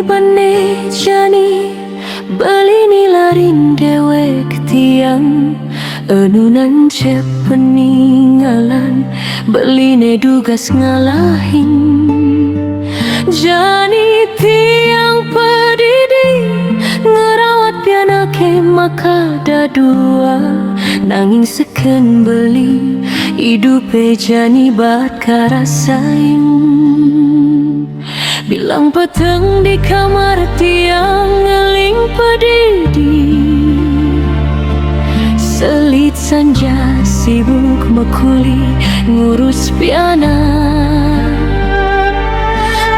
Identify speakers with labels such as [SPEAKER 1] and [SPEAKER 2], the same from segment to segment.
[SPEAKER 1] bane jani beli larin dewek tiang enunan cep peninggalan beline dugas ngalahin jani tiang pedidi ngerawat pianake maka dadua nanging seken beli hidupe jani bat karasain bilang peteng di kamar tiang ngeling pedidi selit sanja sibuk mekuli ngurus piana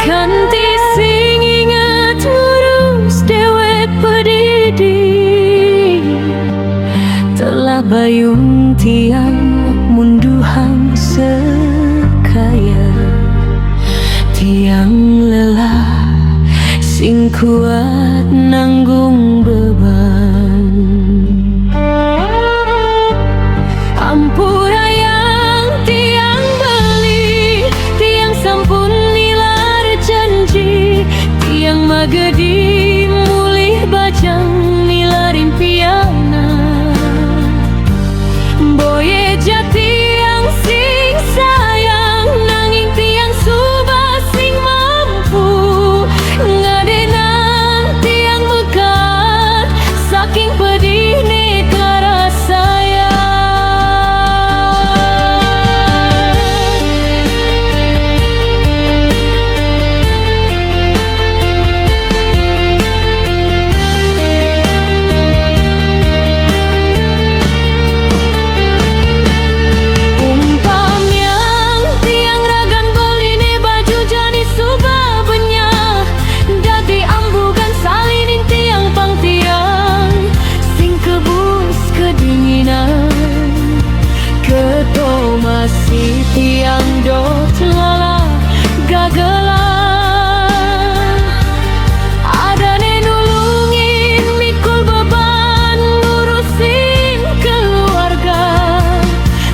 [SPEAKER 1] kanti sing ingat ngurus dewek pedidi telah bayung tiang munduhang sekaya tiang lelah sing kuat nanggung beban ampura yang tiang beli tiang sampun nilar janji tiang magedi mulih bajang nilarin piana boye jati yang sing sayang nanging tiang subah sing mampu ngadenan tiang mekat saking pedih negara saya masih tiang dot lala gagelan ada nulungin mikul beban ngurusin keluarga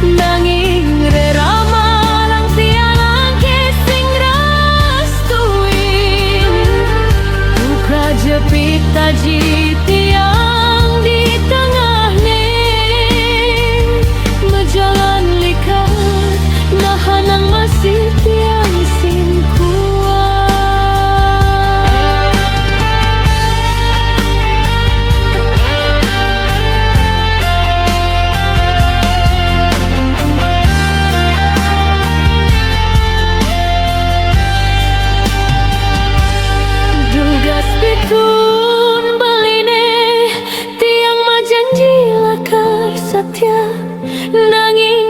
[SPEAKER 1] nanging rerama lang tiang kesing rastuin buka jepit taji tiang di tengah ning berjalan nahanang masih tiang sing kuat dugas pitun beline tiang majanji lakar satya nanging